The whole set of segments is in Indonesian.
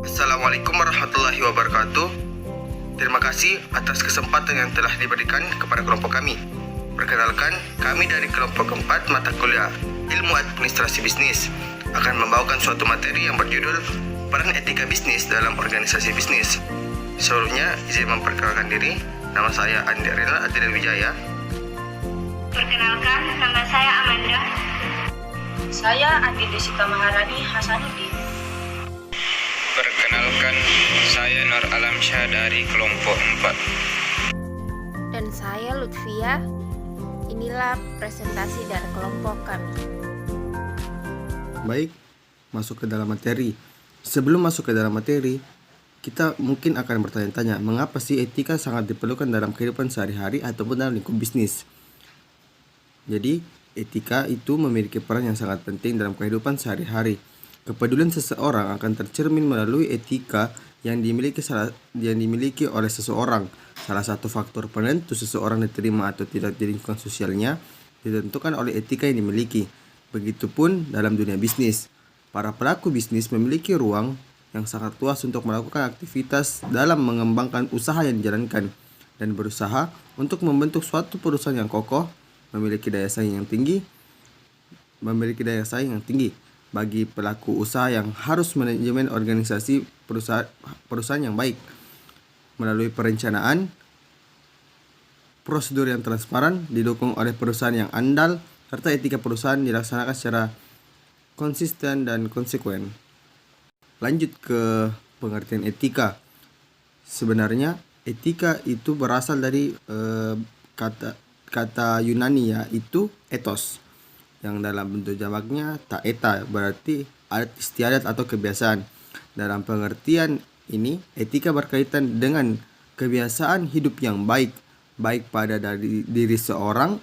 Assalamualaikum warahmatullahi wabarakatuh. Terima kasih atas kesempatan yang telah diberikan kepada kelompok kami. Perkenalkan, kami dari kelompok keempat mata kuliah Ilmu Administrasi Bisnis akan membawakan suatu materi yang berjudul Peran Etika Bisnis dalam Organisasi Bisnis. Sebelumnya, izin memperkenalkan diri. Nama saya Andi Rela Adil Wijaya. Perkenalkan, nama saya Amanda. Saya Andi Desita Maharani Hasanuddin. Perkenalkan, saya Nur Alamsyah dari kelompok 4. Dan saya Lutfia. Inilah presentasi dari kelompok kami. Baik, masuk ke dalam materi. Sebelum masuk ke dalam materi, kita mungkin akan bertanya-tanya, mengapa sih etika sangat diperlukan dalam kehidupan sehari-hari ataupun dalam lingkup bisnis? Jadi, etika itu memiliki peran yang sangat penting dalam kehidupan sehari-hari. Kepedulian seseorang akan tercermin melalui etika yang dimiliki oleh seseorang. Salah satu faktor penentu seseorang diterima atau tidak di lingkungan sosialnya ditentukan oleh etika yang dimiliki. Begitupun dalam dunia bisnis. Para pelaku bisnis memiliki ruang yang sangat luas untuk melakukan aktivitas dalam mengembangkan usaha yang dijalankan dan berusaha untuk membentuk suatu perusahaan yang kokoh, memiliki daya saing yang tinggi. Bagi pelaku usaha yang harus manajemen organisasi perusahaan yang baik melalui perencanaan, prosedur yang transparan, didukung oleh perusahaan yang andal, serta etika perusahaan dilaksanakan secara konsisten dan konsekuen. Lanjut ke pengertian etika. Sebenarnya etika itu berasal dari kata Yunani, yaitu ethos, yang dalam bentuk jamaknya taeta, berarti adat istiadat atau kebiasaan. Dalam pengertian ini, etika berkaitan dengan kebiasaan hidup yang baik pada dari diri seseorang,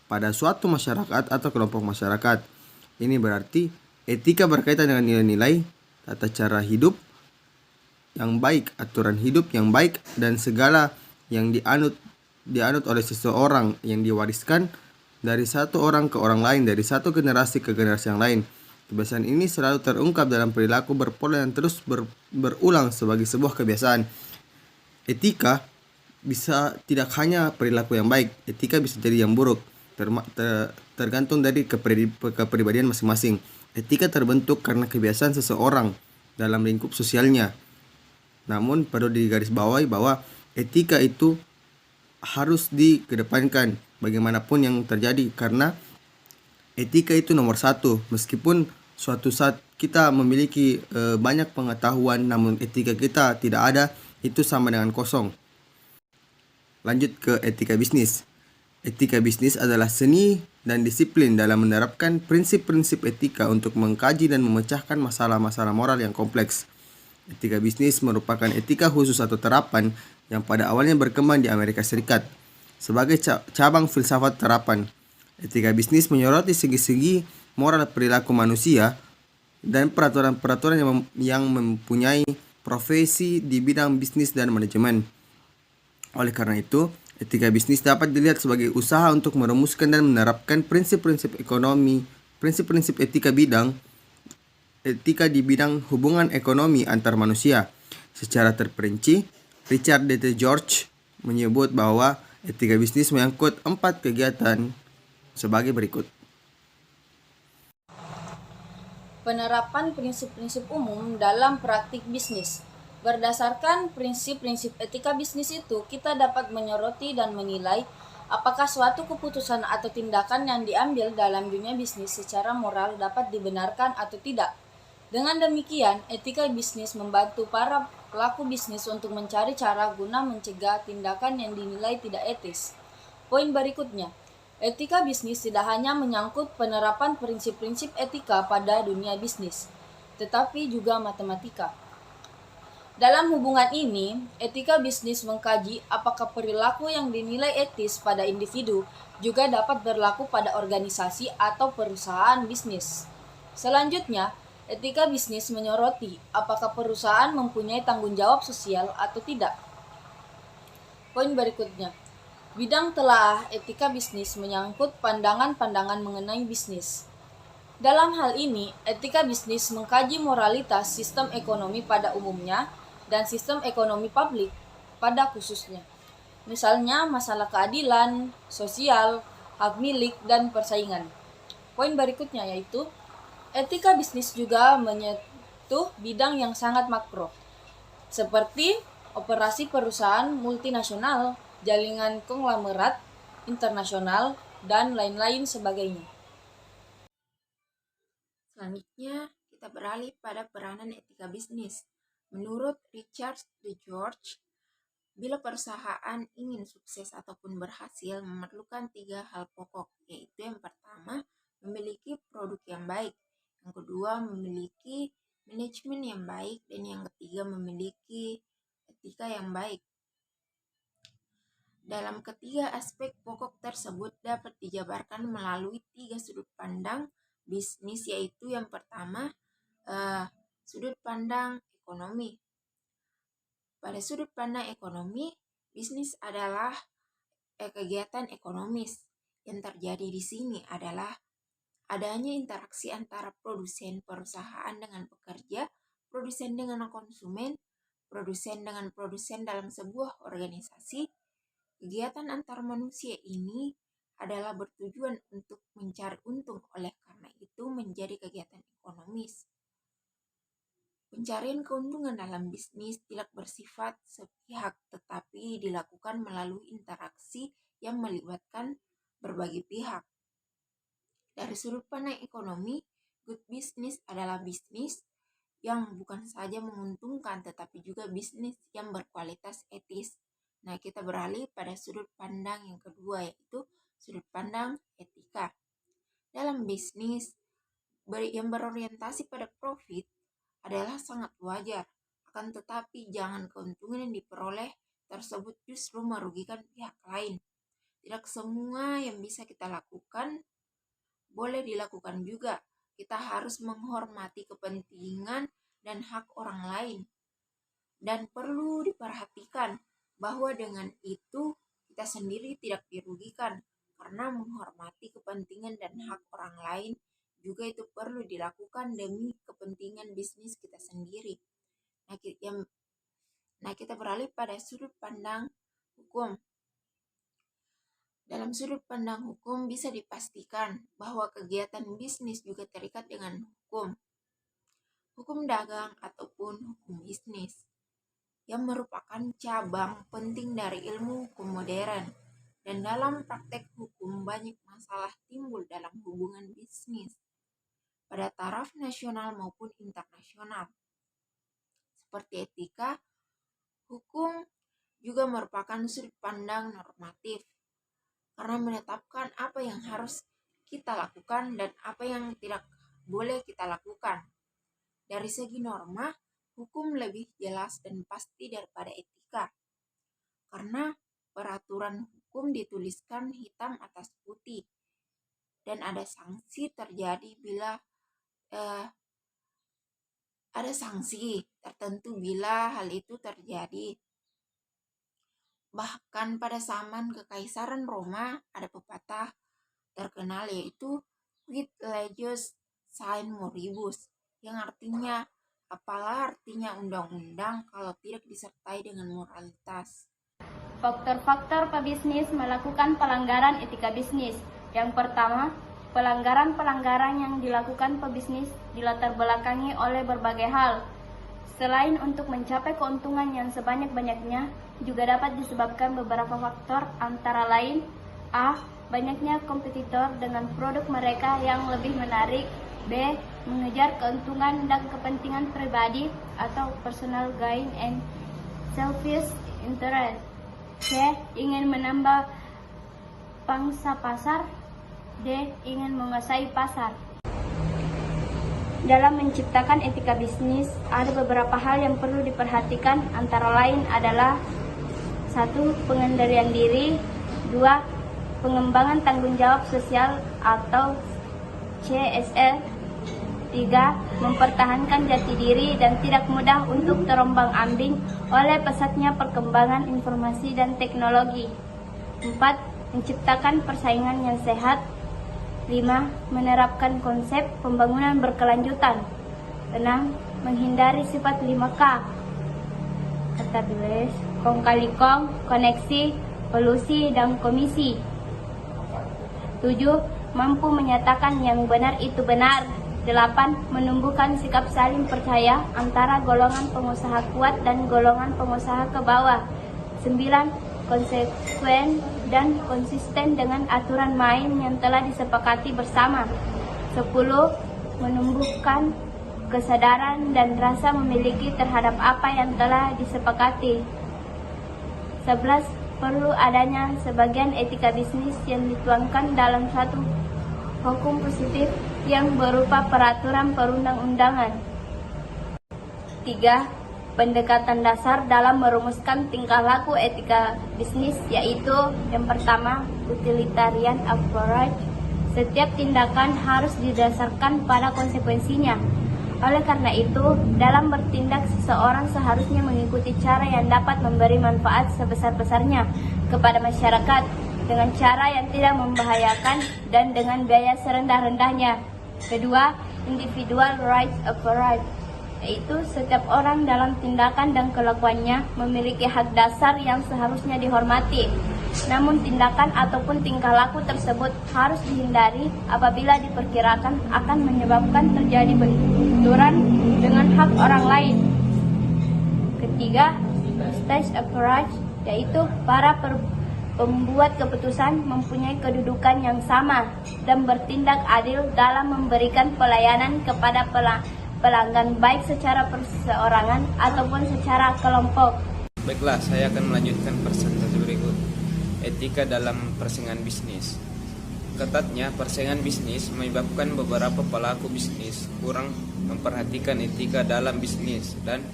pada suatu masyarakat atau kelompok masyarakat. Ini berarti etika berkaitan dengan nilai-nilai, tata cara hidup yang baik, aturan hidup yang baik, dan segala yang dianut oleh seseorang, yang diwariskan dari satu orang ke orang lain, dari satu generasi ke generasi yang lain. Kebiasaan ini selalu terungkap dalam perilaku berpola yang terus berulang sebagai sebuah kebiasaan. Etika bisa tidak hanya perilaku yang baik, etika bisa jadi yang buruk, tergantung dari kepribadian masing-masing. Etika terbentuk karena kebiasaan seseorang dalam lingkup sosialnya. Namun perlu digarisbawahi bahwa etika itu harus dikedepankan bagaimanapun yang terjadi, karena etika itu nomor satu. Meskipun suatu saat kita memiliki banyak pengetahuan namun etika kita tidak ada, itu sama dengan kosong. Lanjut ke etika bisnis. Etika bisnis adalah seni dan disiplin dalam menerapkan prinsip-prinsip etika untuk mengkaji dan memecahkan masalah-masalah moral yang kompleks. Etika bisnis merupakan etika khusus atau terapan yang pada awalnya berkembang di Amerika Serikat. Sebagai cabang filsafat terapan, etika bisnis menyoroti segi-segi moral perilaku manusia dan peraturan-peraturan yang mempunyai profesi di bidang bisnis dan manajemen. Oleh karena itu, etika bisnis dapat dilihat sebagai usaha untuk merumuskan dan menerapkan prinsip-prinsip ekonomi, prinsip-prinsip etika di bidang hubungan ekonomi antar manusia. Secara terperinci, Richard D. George menyebut bahwa etika bisnis menyangkut 4 kegiatan sebagai berikut. Penerapan prinsip-prinsip umum dalam praktik bisnis. Berdasarkan prinsip-prinsip etika bisnis itu, kita dapat menyoroti dan menilai apakah suatu keputusan atau tindakan yang diambil dalam dunia bisnis secara moral dapat dibenarkan atau tidak. Dengan demikian, etika bisnis membantu para pelaku bisnis untuk mencari cara guna mencegah tindakan yang dinilai tidak etis. Poin berikutnya, etika bisnis tidak hanya menyangkut penerapan prinsip-prinsip etika pada dunia bisnis, tetapi juga matematika. Dalam hubungan ini, etika bisnis mengkaji apakah perilaku yang dinilai etis pada individu juga dapat berlaku pada organisasi atau perusahaan bisnis. Selanjutnya, etika bisnis menyoroti apakah perusahaan mempunyai tanggung jawab sosial atau tidak. Poin berikutnya, bidang telaah etika bisnis menyangkut pandangan-pandangan mengenai bisnis. Dalam hal ini, etika bisnis mengkaji moralitas sistem ekonomi pada umumnya dan sistem ekonomi publik pada khususnya. Misalnya masalah keadilan, sosial, hak milik, dan persaingan. Poin berikutnya yaitu, etika bisnis juga menyentuh bidang yang sangat makro, seperti operasi perusahaan multinasional, jaringan konglomerat internasional, dan lain-lain sebagainya. Selanjutnya, kita beralih pada peranan etika bisnis. Menurut Richard de George, bila perusahaan ingin sukses ataupun berhasil memerlukan 3 hal pokok, yaitu yang pertama, memiliki produk yang baik, yang kedua, memiliki manajemen yang baik, dan yang ketiga, memiliki etika yang baik. Dalam ketiga aspek pokok tersebut dapat dijabarkan melalui 3 sudut pandang bisnis, yaitu yang pertama, sudut pandang ekonomi. Pada sudut pandang ekonomi, bisnis adalah kegiatan ekonomis. Yang terjadi di sini adalah adanya interaksi antara produsen perusahaan dengan pekerja, produsen dengan konsumen, produsen dengan produsen dalam sebuah organisasi. Kegiatan antar manusia ini adalah bertujuan untuk mencari untung, oleh karena itu menjadi kegiatan ekonomis. Pencarian keuntungan dalam bisnis tidak bersifat sepihak, tetapi dilakukan melalui interaksi yang melibatkan berbagai pihak. Dari sudut pandang ekonomi, good business adalah bisnis yang bukan saja menguntungkan, tetapi juga bisnis yang berkualitas etis. Nah, kita beralih pada sudut pandang yang kedua, yaitu sudut pandang etika. Dalam bisnis yang berorientasi pada profit adalah sangat wajar, akan tetapi jangan keuntungan yang diperoleh tersebut justru merugikan pihak lain. Tidak semua yang bisa kita lakukan boleh dilakukan juga. Kita harus menghormati kepentingan dan hak orang lain. Dan perlu diperhatikan bahwa dengan itu kita sendiri tidak dirugikan, karena menghormati kepentingan dan hak orang lain juga itu perlu dilakukan demi kepentingan bisnis kita sendiri. Nah, kita beralih pada sudut pandang hukum. Dalam sudut pandang hukum bisa dipastikan bahwa kegiatan bisnis juga terikat dengan hukum. Hukum dagang ataupun hukum bisnis, yang merupakan cabang penting dari ilmu hukum modern. Dan dalam praktek hukum banyak masalah timbul dalam hubungan bisnis pada taraf nasional maupun internasional. Seperti etika, hukum juga merupakan sudut pandang normatif, karena menetapkan apa yang harus kita lakukan dan apa yang tidak boleh kita lakukan. Dari segi norma, hukum lebih jelas dan pasti daripada etika, karena peraturan hukum dituliskan hitam atas putih, dan ada sanksi terjadi bila ada sanksi tertentu bila hal itu terjadi. Bahkan pada zaman Kekaisaran Roma ada pepatah terkenal, yaitu quid leges sine moribus, yang artinya apalah artinya undang-undang kalau tidak disertai dengan moralitas. Faktor-faktor pebisnis melakukan pelanggaran etika bisnis. Yang pertama, pelanggaran-pelanggaran yang dilakukan pebisnis dilatar belakangi oleh berbagai hal. Selain untuk mencapai keuntungan yang sebanyak-banyaknya, juga dapat disebabkan beberapa faktor, antara lain: A. Banyaknya kompetitor dengan produk mereka yang lebih menarik. B. Mengejar keuntungan dan kepentingan pribadi atau personal gain and selfish interest. C. Ingin menambah pangsa pasar. D. Ingin menguasai pasar. Dalam menciptakan etika bisnis, ada beberapa hal yang perlu diperhatikan, antara lain adalah: 1. Pengendalian diri. 2. Pengembangan tanggung jawab sosial atau CSR. 3. Mempertahankan jati diri dan tidak mudah untuk terombang-ambing oleh pesatnya perkembangan informasi dan teknologi. 4. Menciptakan persaingan yang sehat. 5. Menerapkan konsep pembangunan berkelanjutan. 6. Menghindari sifat 5K. Kata tulis, kong kali kong, koneksi, polusi, dan komisi. 7. Mampu menyatakan yang benar itu benar. 8. Menumbuhkan sikap saling percaya antara golongan pengusaha kuat dan golongan pengusaha ke bawah. 9. Konsekuen dan konsisten dengan aturan main yang telah disepakati bersama. 10. Menumbuhkan kesadaran dan rasa memiliki terhadap apa yang telah disepakati. 11. Perlu adanya sebagian etika bisnis yang dituangkan dalam suatu hukum positif yang berupa peraturan perundang-undangan. 3. Pendekatan dasar dalam merumuskan tingkah laku etika bisnis, yaitu yang pertama, utilitarian approach. Setiap tindakan harus didasarkan pada konsekuensinya. Oleh karena itu, dalam bertindak seseorang seharusnya mengikuti cara yang dapat memberi manfaat sebesar-besarnya kepada masyarakat dengan cara yang tidak membahayakan dan dengan biaya serendah-rendahnya. Kedua, individual rights approach, yaitu setiap orang dalam tindakan dan kelakuannya memiliki hak dasar yang seharusnya dihormati. Namun tindakan ataupun tingkah laku tersebut harus dihindari apabila diperkirakan akan menyebabkan terjadi benturan dengan hak orang lain. Ketiga, stage approach, yaitu para pembuat keputusan mempunyai kedudukan yang sama dan bertindak adil dalam memberikan pelayanan kepada pelanggan baik secara perseorangan ataupun secara kelompok. Baiklah, saya akan melanjutkan presentasi berikut. Etika dalam persaingan bisnis. Ketatnya persaingan bisnis menyebabkan beberapa pelaku bisnis kurang memperhatikan etika dalam bisnis dan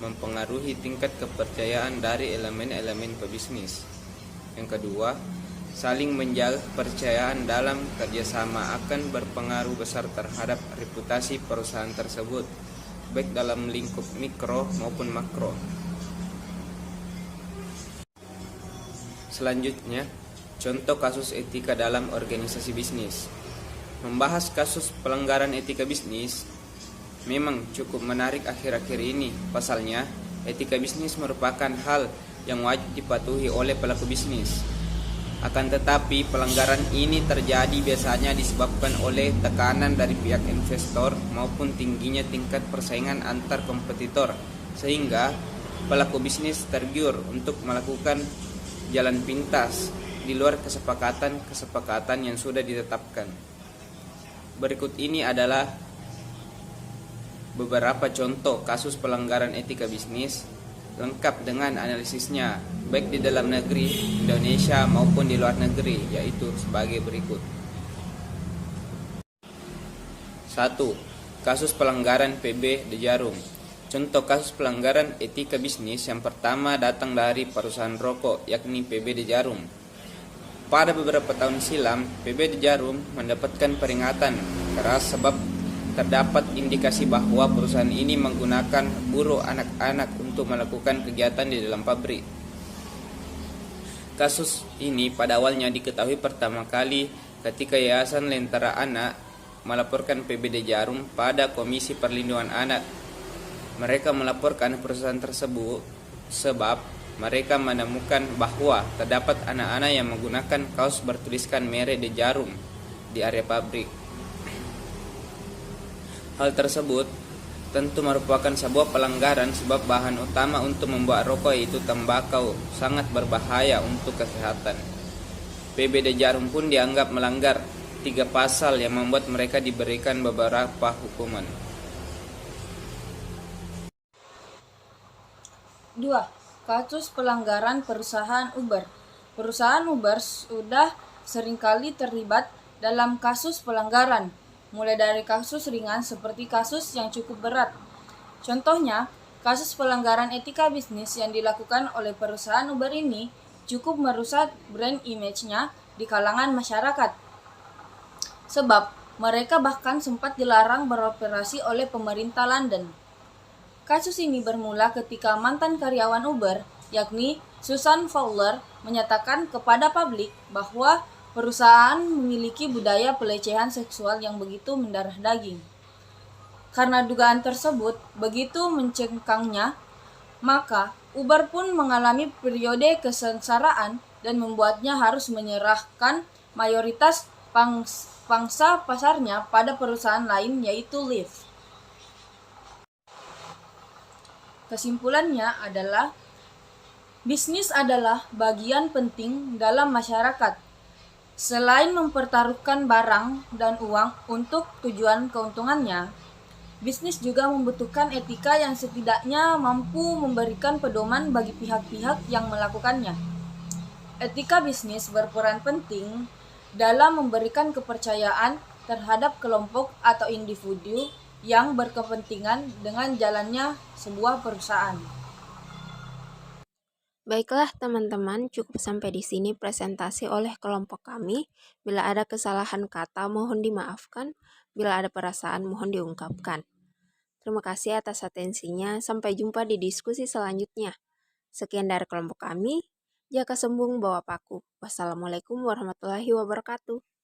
mempengaruhi tingkat kepercayaan dari elemen-elemen pebisnis. Yang kedua, saling menjaga kepercayaan dalam kerjasama akan berpengaruh besar terhadap reputasi perusahaan tersebut, baik dalam lingkup mikro maupun makro. Selanjutnya, contoh kasus etika dalam organisasi bisnis. Membahas kasus pelanggaran etika bisnis memang cukup menarik akhir-akhir ini. Pasalnya, etika bisnis merupakan hal yang wajib dipatuhi oleh pelaku bisnis. Akan tetapi, pelanggaran ini terjadi biasanya disebabkan oleh tekanan dari pihak investor maupun tingginya tingkat persaingan antar kompetitor, sehingga pelaku bisnis tergiur untuk melakukan jalan pintas di luar kesepakatan yang sudah ditetapkan. Berikut ini adalah beberapa contoh kasus pelanggaran etika bisnis lengkap dengan analisisnya, baik di dalam negeri, Indonesia maupun di luar negeri, yaitu sebagai berikut. 1. Kasus pelanggaran PB De Jarum. Contoh kasus pelanggaran etika bisnis yang pertama datang dari perusahaan rokok, yakni PB De Jarum. Pada beberapa tahun silam, PB De Jarum mendapatkan peringatan keras sebab terdapat indikasi bahwa perusahaan ini menggunakan buruh anak-anak untuk melakukan kegiatan di dalam pabrik. Kasus ini pada awalnya diketahui pertama kali ketika Yayasan Lentera Anak melaporkan PB De Jarum pada Komisi Perlindungan Anak. Mereka melaporkan perusahaan tersebut sebab mereka menemukan bahwa terdapat anak-anak yang menggunakan kaos bertuliskan merek De Jarum di area pabrik. Hal tersebut tentu merupakan sebuah pelanggaran sebab bahan utama untuk membuat rokok yaitu tembakau sangat berbahaya untuk kesehatan. PB De Jarum pun dianggap melanggar 3 pasal yang membuat mereka diberikan beberapa hukuman. 2. Kasus pelanggaran perusahaan Uber. Perusahaan Uber sudah seringkali terlibat dalam kasus pelanggaran, mulai dari kasus ringan seperti kasus yang cukup berat. Contohnya, kasus pelanggaran etika bisnis yang dilakukan oleh perusahaan Uber ini cukup merusak brand image-nya di kalangan masyarakat. Sebab mereka bahkan sempat dilarang beroperasi oleh pemerintah London. Kasus ini bermula ketika mantan karyawan Uber, yakni Susan Fowler, menyatakan kepada publik bahwa perusahaan memiliki budaya pelecehan seksual yang begitu mendarah daging. Karena dugaan tersebut begitu mencengkangnya, maka Uber pun mengalami periode kesengsaraan dan membuatnya harus menyerahkan mayoritas pangsa pasarnya pada perusahaan lain yaitu Lyft. Kesimpulannya adalah bisnis adalah bagian penting dalam masyarakat. Selain mempertaruhkan barang dan uang untuk tujuan keuntungannya, bisnis juga membutuhkan etika yang setidaknya mampu memberikan pedoman bagi pihak-pihak yang melakukannya. Etika bisnis berperan penting dalam memberikan kepercayaan terhadap kelompok atau individu yang berkepentingan dengan jalannya sebuah perusahaan. Baiklah teman-teman, cukup sampai di sini presentasi oleh kelompok kami. Bila ada kesalahan kata mohon dimaafkan, bila ada perasaan mohon diungkapkan. Terima kasih atas atensinya, sampai jumpa di diskusi selanjutnya. Sekian dari kelompok kami, jaka sembung bawa paku. Wassalamualaikum warahmatullahi wabarakatuh.